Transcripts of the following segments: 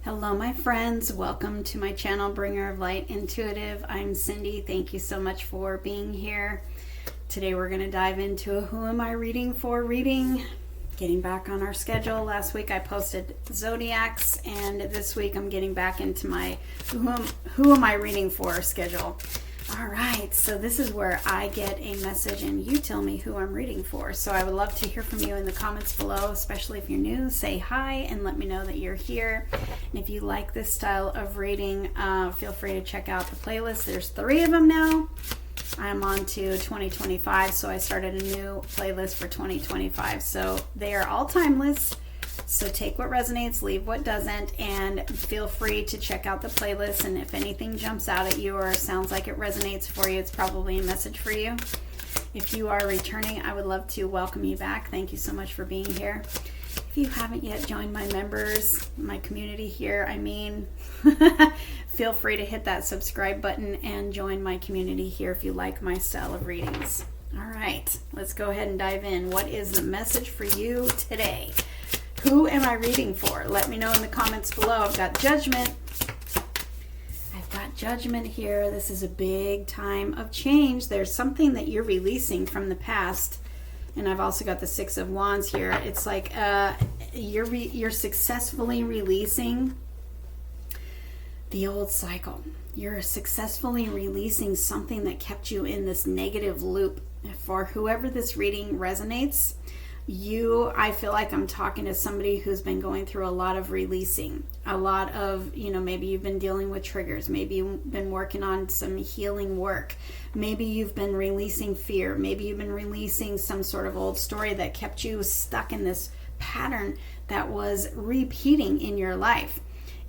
Hello, my friends. Welcome to my channel, Bringer of Light Intuitive. I'm Cindy. Thank you so much for being here. Today we're going to dive into a Who Am I Reading For reading. Getting back on our schedule. Last week I posted zodiacs, and this week I'm getting back into my Who Am I Reading For schedule. All right, so this is where I get a message and you tell me who I'm reading for. So I would love to hear from you in the comments below, especially if you're new. Say hi and let me know that you're here. And if you like this style of reading, feel free to check out the playlist. There's 3 of them now. I'm on to 2025, so I started a new playlist for 2025. So they are all timeless. So take what resonates, leave what doesn't, and feel free to check out the playlist. And if anything jumps out at you or sounds like it resonates for you, it's probably a message for you. If you are returning, I would love to welcome you back. Thank you so much for being here. If you haven't yet joined my members, my community here, feel free to hit that subscribe button and join my community here if you like my style of readings. All right, let's go ahead and dive in. What is the message for you today? Who am I reading for? Let me know in the comments below. I've got Judgment. I've got Judgment here. This is a big time of change. There's something that you're releasing from the past. And I've also got the 6 of Wands here. It's like you're successfully releasing the old cycle. You're successfully releasing something that kept you in this negative loop. For whoever this reading resonates, I feel like I'm talking to somebody who's been going through a lot of releasing, a lot of, maybe you've been dealing with triggers, maybe you've been working on some healing work, maybe you've been releasing fear, maybe you've been releasing some sort of old story that kept you stuck in this pattern that was repeating in your life.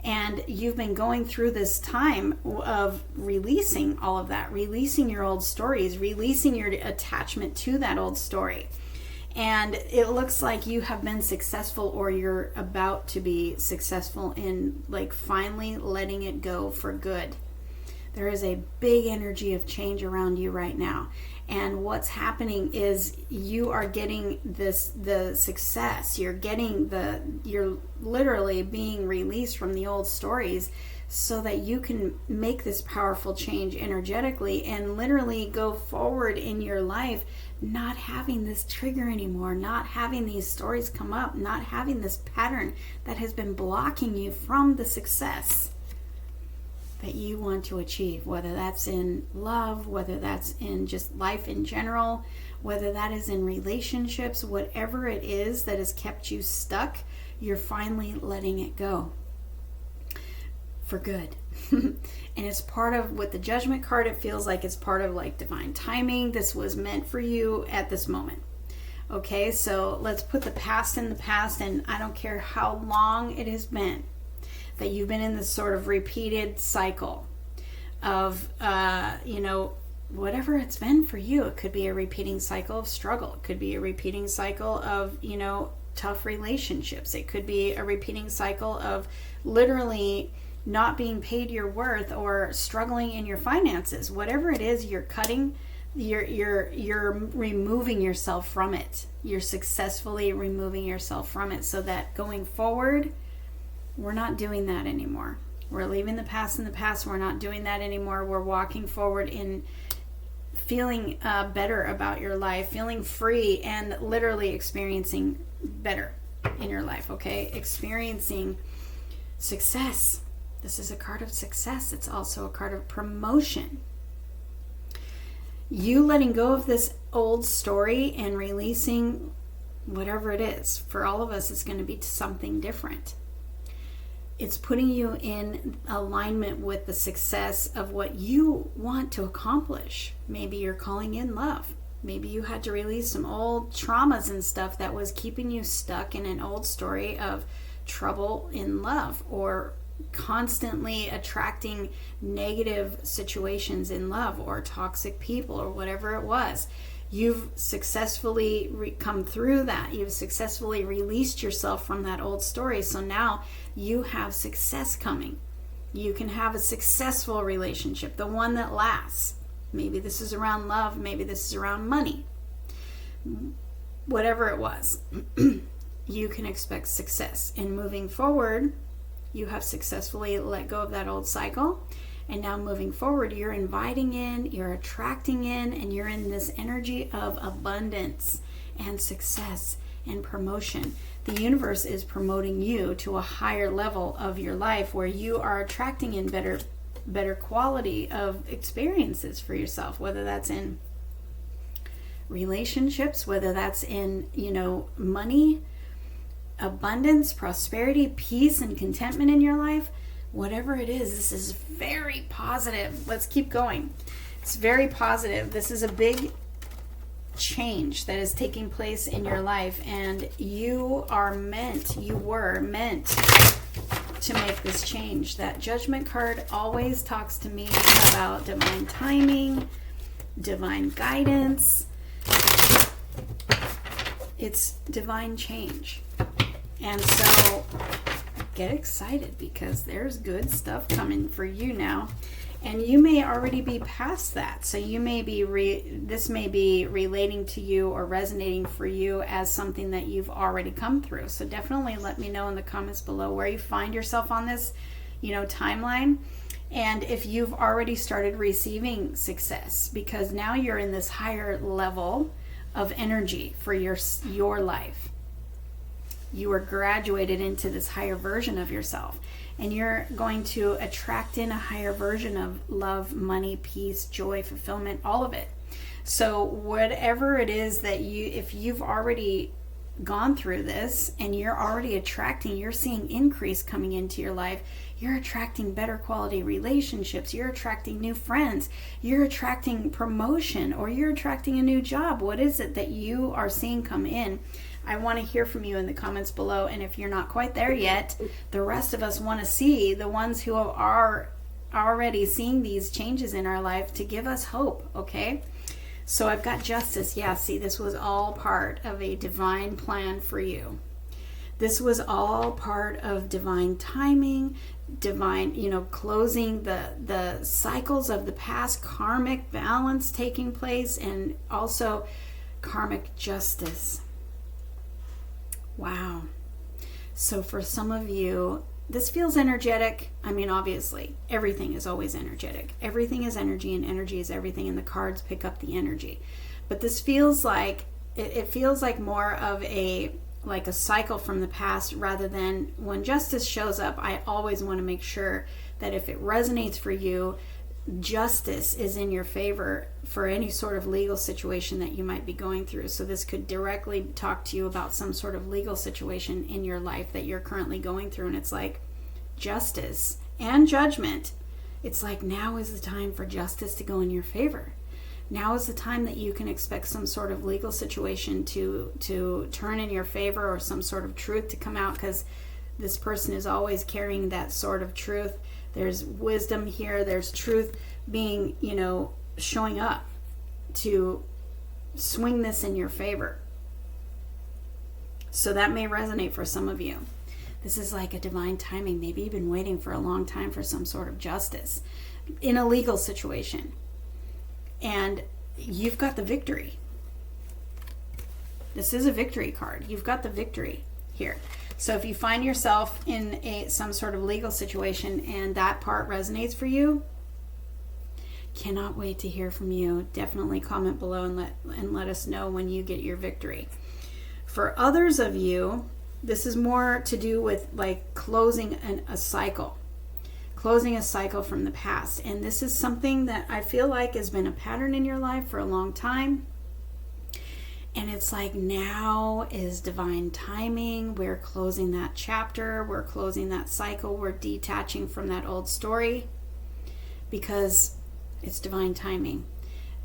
And you've been going through this time of releasing all of that, releasing your old stories, releasing your attachment to that old story. And it looks like you have been successful, or you're about to be successful in finally letting it go for good. There is a big energy of change around you right now. And what's happening is you are getting the success. You're literally being released from the old stories so that you can make this powerful change energetically and literally go forward in your life, not having this trigger anymore, not having these stories come up, not having this pattern that has been blocking you from the success that you want to achieve, whether that's in love, whether that's in just life in general, whether that is in relationships, whatever it is that has kept you stuck, you're finally letting it go for good. And it's part of, with the Judgment card, it feels like it's part of divine timing. This was meant for you at this moment. Okay, so let's put the past in the past, and I don't care how long it has been that you've been in this sort of repeated cycle of, whatever it's been for you. It could be a repeating cycle of struggle. It could be a repeating cycle of, tough relationships. It could be a repeating cycle of literally not being paid your worth or struggling in your finances. Whatever it is, you're cutting, you're removing yourself from it. You're successfully removing yourself from it so that going forward, we're not doing that anymore. We're leaving the past in the past. We're not doing that anymore. We're walking forward in feeling better about your life, feeling free, and literally experiencing better in your life, okay? Experiencing success. This is a card of success. It's also a card of promotion. You letting go of this old story and releasing whatever it is. For all of us, it's going to be something different. It's putting you in alignment with the success of what you want to accomplish. Maybe you're calling in love. Maybe you had to release some old traumas and stuff that was keeping you stuck in an old story of trouble in love, or constantly attracting negative situations in love, or toxic people, or whatever it was. You've successfully come through that. You've successfully released yourself from that old story. So now you have success coming. You can have a successful relationship, the one that lasts. Maybe this is around love. Maybe this is around money. Whatever it was, you can expect success. And moving forward, You have successfully let go of that old cycle. And now moving forward, you're inviting in, you're attracting in, and you're in this energy of abundance and success and promotion. The universe is promoting you to a higher level of your life where you are attracting in better quality of experiences for yourself, whether that's in relationships, whether that's in, money, abundance, prosperity, peace, and contentment in your life. Whatever it is, this is very positive. Let's keep going. It's very positive. This is a big change that is taking place in your life, and you were meant to make this change. That Judgment card always talks to me about divine timing, divine guidance. It's divine change. And so get excited, because there's good stuff coming for you now. And you may already be past that. So you may be this may be relating to you or resonating for you as something that you've already come through. So definitely let me know in the comments below where you find yourself on this, timeline. And if you've already started receiving success, because now you're in this higher level of energy for your life. You are graduated into this higher version of yourself, and you're going to attract in a higher version of love, money, peace, joy, fulfillment, all of it. So whatever it is that if you've already gone through this and you're already attracting, you're seeing increase coming into your life, you're attracting better quality relationships, you're attracting new friends, you're attracting promotion, or you're attracting a new job. What is it that you are seeing come in? I want to hear from you in the comments below. And if you're not quite there yet, the rest of us want to see the ones who are already seeing these changes in our life to give us hope, okay? So I've got justice. Yeah, see, this was all part of a divine plan for you. This was all part of divine timing, divine, closing the cycles of the past, karmic balance taking place, and also karmic justice. Wow. So for some of you, this feels energetic. I mean, obviously, everything is always energetic. Everything is energy, and energy is everything, and the cards pick up the energy. But this feels like, it feels like more of a cycle from the past, rather than when justice shows up. I always want to make sure that if it resonates for you, justice is in your favor for any sort of legal situation that you might be going through. So this could directly talk to you about some sort of legal situation in your life that you're currently going through. And it's like justice and judgment. It's like now is the time for justice to go in your favor. Now is the time that you can expect some sort of legal situation to turn in your favor, or some sort of truth to come out, because this person is always carrying that sort of truth. There's wisdom here. There's truth being, showing up to swing this in your favor. So that may resonate for some of you. This is like a divine timing. Maybe you've been waiting for a long time for some sort of justice in a legal situation. And you've got the victory. This is a victory card. You've got the victory here. So if you find yourself in some sort of legal situation and that part resonates for you, cannot wait to hear from you. Definitely comment below and let us know when you get your victory. For others of you, this is more to do with like closing a cycle. Closing a cycle from the past. And this is something that I feel like has been a pattern in your life for a long time. And it's like now is divine timing. We're closing that chapter. We're closing that cycle. We're detaching from that old story because it's divine timing.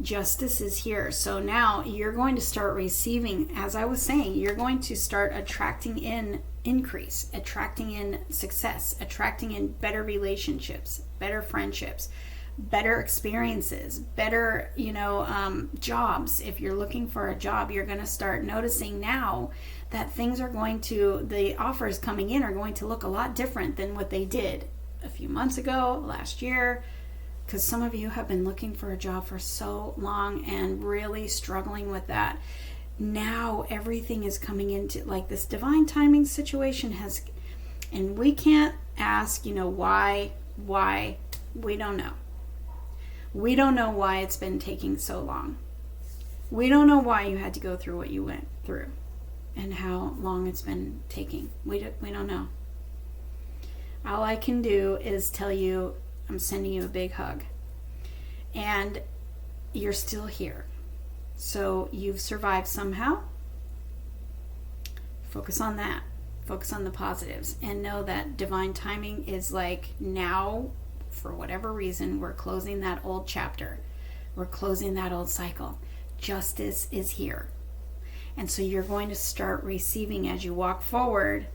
Justice is here. So now you're going to start receiving, as I was saying, you're going to start attracting in increase, attracting in success, attracting in better relationships, better friendships, better experiences, better, jobs. If you're looking for a job, you're going to start noticing now that the offers coming in are going to look a lot different than what they did a few months ago, last year, because some of you have been looking for a job for so long and really struggling with that. Now everything is coming into like this divine timing situation and we can't ask, why, we don't know. We don't know why it's been taking so long. We don't know why you had to go through what you went through and how long it's been taking. We don't know. All I can do is tell you I'm sending you a big hug. And you're still here. So you've survived somehow. Focus on that. Focus on the positives. And know that divine timing is like now, for whatever reason, we're closing that old chapter. We're closing that old cycle. Justice is here. And so you're going to start receiving, as you walk forward,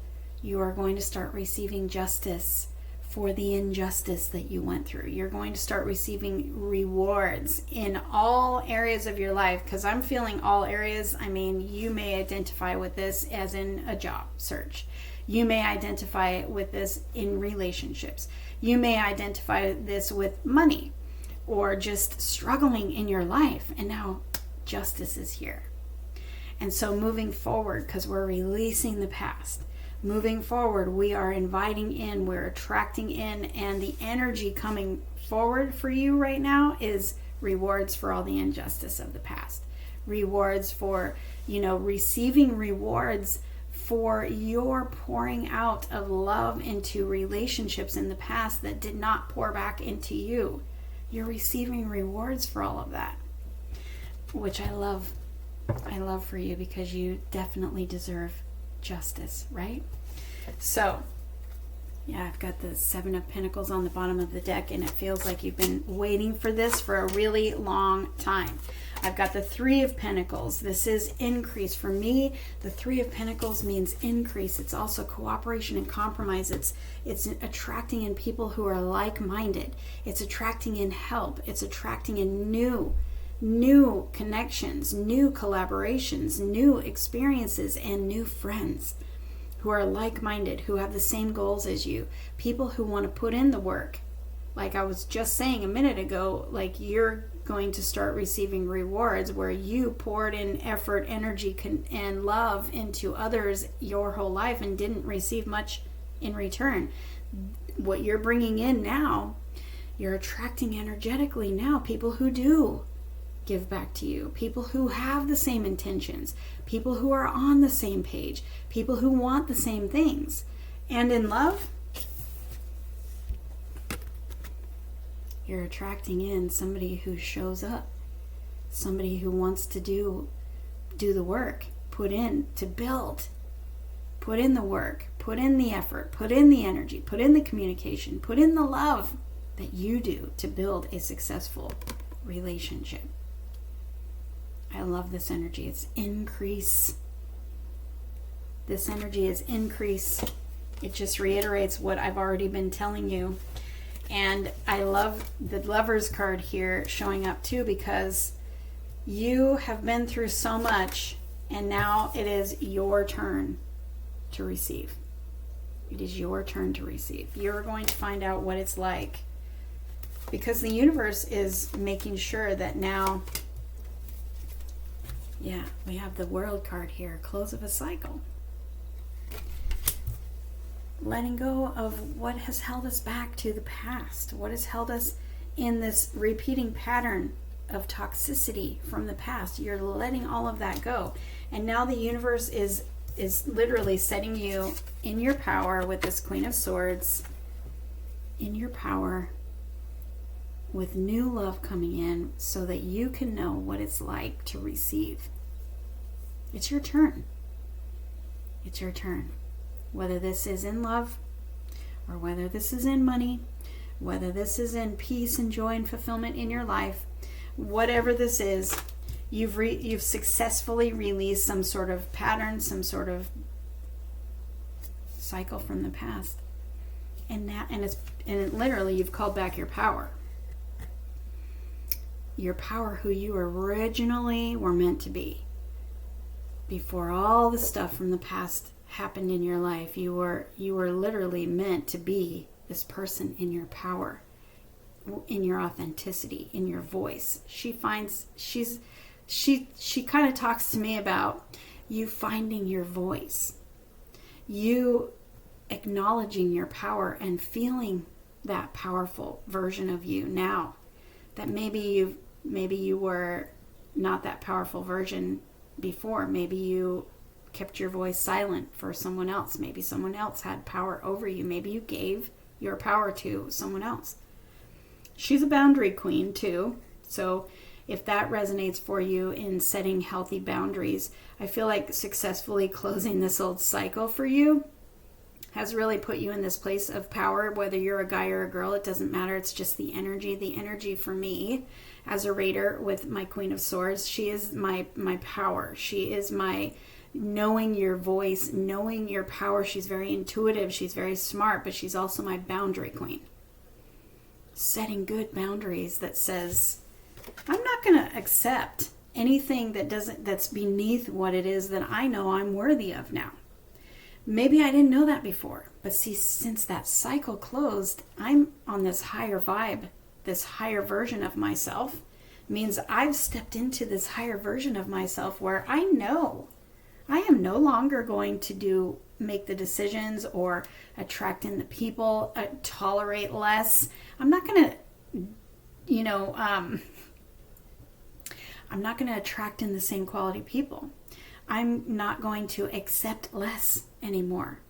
you are going to start receiving justice for the injustice that you went through. You're going to start receiving rewards in all areas of your life, because I'm feeling all areas. I mean, you may identify with this as in a job search. You may identify with this in relationships. You may identify this with money or just struggling in your life. And now justice is here. And so moving forward, because we're releasing the past, moving forward, we are inviting in, we're attracting in, and the energy coming forward for you right now is rewards for all the injustice of the past. Rewards for, receiving rewards for your pouring out of love into relationships in the past that did not pour back into you. You're receiving rewards for all of that, which I love. I love for you, because you definitely deserve justice, right? So, yeah, I've got the 7 of Pentacles on the bottom of the deck, and it feels like you've been waiting for this for a really long time. I've got the 3 of Pentacles. This is increase. For me, the 3 of Pentacles means increase. It's also cooperation and compromise. It's attracting in people who are like-minded. It's attracting in help. It's attracting in new connections, new collaborations, new experiences, and new friends who are like-minded, who have the same goals as you, people who want to put in the work. Like I was just saying a minute ago, like you're going to start receiving rewards where you poured in effort, energy, and love into others your whole life and didn't receive much in return. What you're bringing in now, you're attracting energetically now people who do give back to you, people who have the same intentions, people who are on the same page, people who want the same things. And in love, you're attracting in somebody who shows up, somebody who wants to do the work, put in to build, put in the work, put in the effort, put in the energy, put in the communication, put in the love that you do to build a successful relationship. I love this energy. It's increase. This energy is increase. It just reiterates what I've already been telling you. And I love the Lovers card here showing up too, because you have been through so much, and now it is your turn to receive. It is your turn to receive. You're going to find out what it's like, because the universe is making sure that now, yeah, we have the World card here, close of a cycle. Letting go of what has held us back to the past, what has held us in this repeating pattern of toxicity from the past. You're letting all of that go. And now the universe is literally setting you in your power with this Queen of Swords, in your power with new love coming in so that you can know what it's like to receive. It's your turn. It's your turn. Whether this is in love, or whether this is in money, whether this is in peace and joy and fulfillment in your life, whatever this is, you've successfully released some sort of pattern, some sort of cycle from the past, and literally you've called back your power. Your power, who you originally were meant to be. Before all the stuff from the past happened in your life, you were literally meant to be this person in your power, in your authenticity, in your voice. She kind of talks to me about you finding your voice, you acknowledging your power and feeling that powerful version of you now. That maybe you were not that powerful version before. Maybe you kept your voice silent for someone else. Maybe someone else had power over you. Maybe you gave your power to someone else. She's a boundary queen too. So if that resonates for you in setting healthy boundaries, I feel like successfully closing this old cycle for you has really put you in this place of power. Whether you're a guy or a girl, it doesn't matter. It's just the energy. The energy for me as a reader with my Queen of Swords, she is my power. She is my knowing your voice, knowing your power. She's very intuitive. She's very smart, but she's also my boundary queen. Setting good boundaries that says, I'm not going to accept anything that's beneath what it is that I know I'm worthy of now. Maybe I didn't know that before, but see, since that cycle closed, I'm on this higher vibe, this higher version of myself. Means I've stepped into this higher version of myself where I know I am no longer going to make the decisions or attract in the people, tolerate less. I'm not going to, I'm not going to attract in the same quality people. I'm not going to accept less anymore.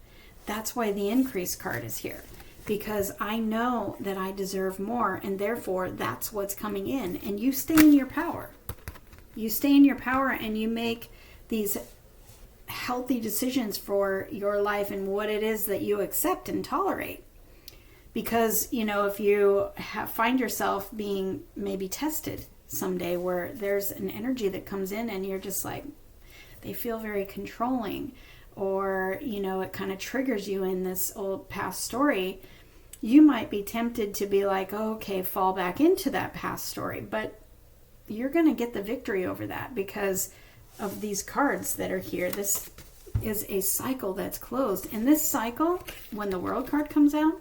That's why the increase card is here, because I know that I deserve more, and therefore that's what's coming in. And you stay in your power. You stay in your power and you make these healthy decisions for your life and what it is that you accept and tolerate. Because, if you find yourself being maybe tested someday where there's an energy that comes in and you're just like, they feel very controlling, or, it kind of triggers you in this old past story, you might be tempted to be like, oh, okay, fall back into that past story. But you're going to get the victory over that because of these cards that are here. This is a cycle that's closed. And this cycle, when the World card comes out,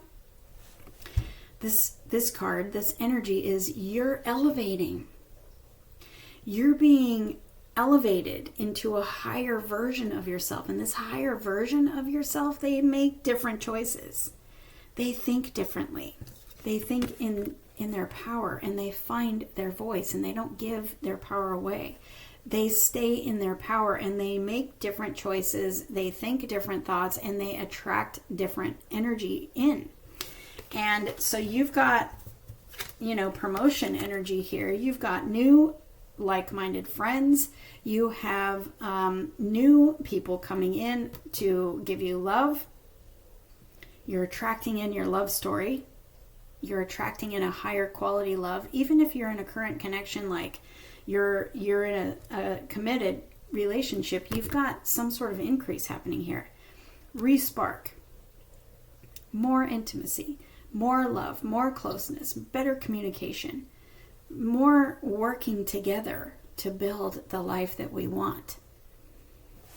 this card, this energy is you're elevating. You're being elevated into a higher version of yourself. And this higher version of yourself, they make different choices. They think differently. They think in their power, and they find their voice, and they don't give their power away. They stay in their power and they make different choices. They think different thoughts and they attract different energy in. And so you've got, promotion energy here. You've got new like-minded friends. You have new people coming in to give you love. You're attracting in your love story. You're attracting in a higher quality love. Even if you're in a current connection, like you're in a committed relationship, you've got some sort of increase happening here. Respark. More intimacy. More love. More closeness. Better communication. More working together to build the life that we want.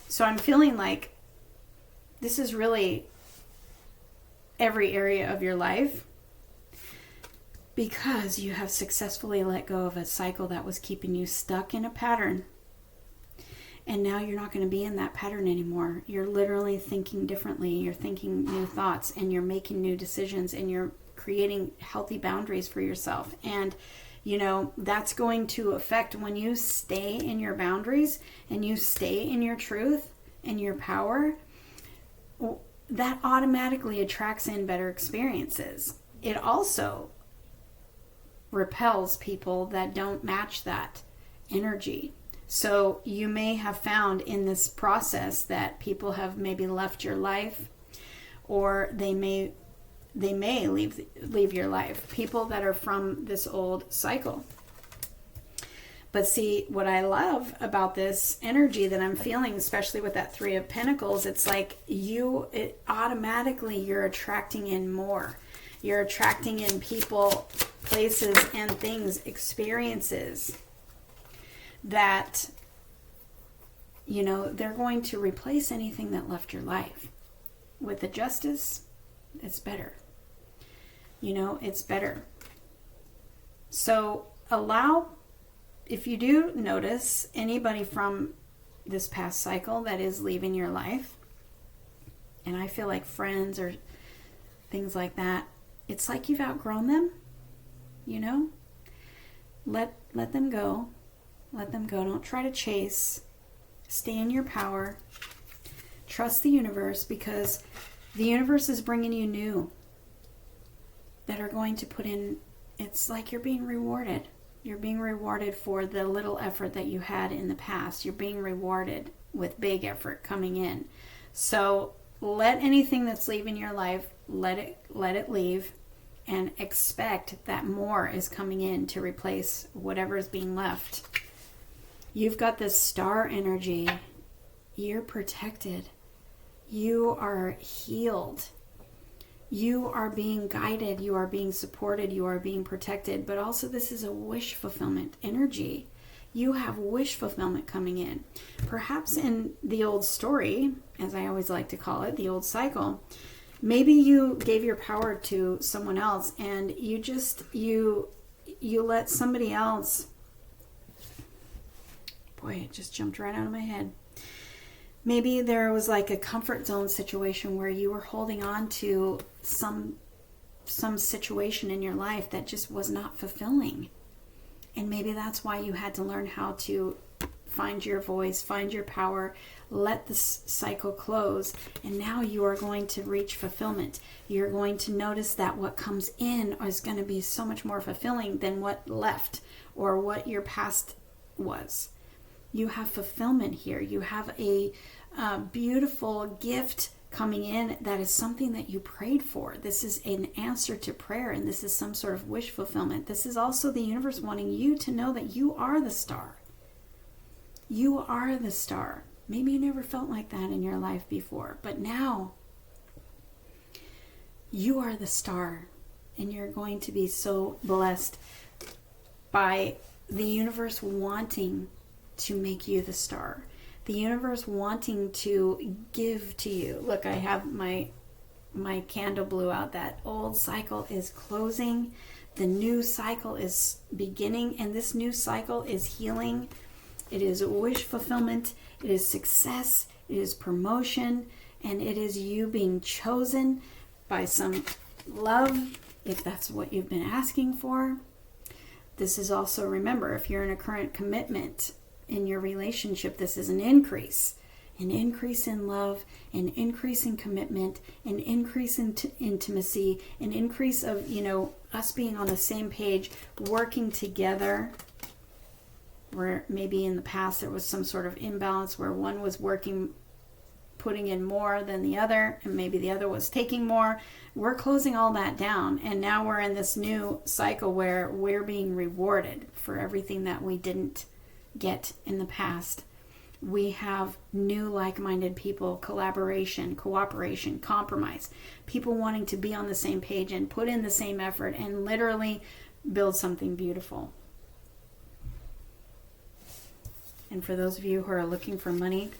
So I'm feeling like this is really every area of your life, because you have successfully let go of a cycle that was keeping you stuck in a pattern. And now you're not going to be in that pattern anymore. You're literally thinking differently. You're thinking new thoughts and you're making new decisions and you're creating healthy boundaries for yourself. And that's going to affect when you stay in your boundaries and you stay in your truth and your power. That automatically attracts in better experiences. It also repels people that don't match that energy. So you may have found in this process that people have maybe left your life, or they may leave your life. People that are from this old cycle. But see, what I love about this energy that I'm feeling, especially with that Three of Pentacles, it's like automatically you're attracting in more. You're attracting in people, places, and things, experiences that, they're going to replace anything that left your life. With the Justice, it's better. It's better. So if you do notice anybody from this past cycle that is leaving your life, and I feel like friends or things like that, it's like you've outgrown them, you know? Let them go. Let them go. Don't try to chase. Stay in your power. Trust the universe, because the universe is bringing you new that are going to put in. It's like you're being rewarded. You're being rewarded for the little effort that you had in the past. You're being rewarded with big effort coming in. So let anything that's leaving your life, let it leave, and expect that more is coming in to replace whatever is being left. You've got this star energy. You're protected. You are healed. You are being guided. You are being supported. You are being protected. But also, this is a wish fulfillment energy. You have wish fulfillment coming in. Perhaps in the old story, as I always like to call it, the old cycle, maybe you gave your power to someone else, and you let somebody else. Boy, it just jumped right out of my head. Maybe there was like a comfort zone situation where you were holding on to some situation in your life that just was not fulfilling. And maybe that's why you had to learn how to find your voice, find your power, let the cycle close, and now you are going to reach fulfillment. You're going to notice that what comes in is going to be so much more fulfilling than what left or what your past was. You have fulfillment here. You have a beautiful gift coming in that is something that you prayed for. This is an answer to prayer, and this is some sort of wish fulfillment. This is also the universe wanting you to know that you are the star. You are the star. Maybe you never felt like that in your life before, but now you are the star, and you're going to be so blessed by the universe wanting to make you the star. The universe wanting to give to you. Look, I have my candle blew out. That old cycle is closing. The new cycle is beginning, and this new cycle is healing. It is wish fulfillment. It is success. It is promotion, and it is you being chosen by some love, if that's what you've been asking for. This is also, remember, if you're in a current commitment in your relationship, this is an increase in love, an increase in commitment, an increase in intimacy, an increase of, us being on the same page, working together, where maybe in the past there was some sort of imbalance where one was putting in more than the other, and maybe the other was taking more. We're closing all that down, and now we're in this new cycle where we're being rewarded for everything that we didn't get in the past. We have new like-minded people, collaboration, cooperation, compromise, people wanting to be on the same page and put in the same effort and literally build something beautiful. And for those of you who are looking for money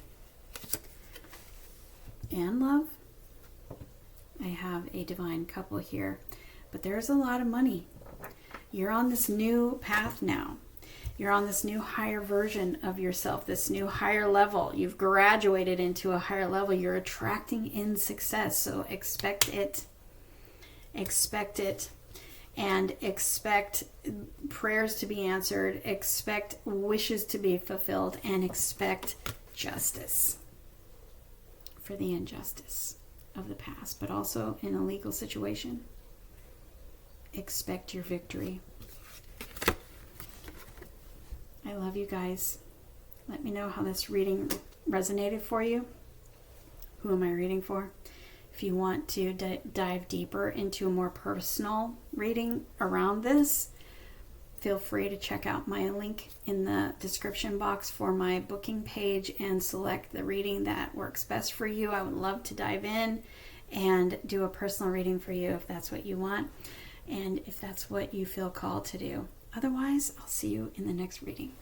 and love, I have a divine couple here, but there's a lot of money. You're on this new path now. You're on this new higher version of yourself, this new higher level. You've graduated into a higher level. You're attracting in success. So expect it, and expect prayers to be answered, expect wishes to be fulfilled, and expect justice for the injustice of the past, but also in a legal situation. Expect your victory. I love you guys. Let me know how this reading resonated for you. Who am I reading for? If you want to dive deeper into a more personal reading around this, feel free to check out my link in the description box for my booking page and select the reading that works best for you. I would love to dive in and do a personal reading for you if that's what you want and if that's what you feel called to do. Otherwise, I'll see you in the next reading.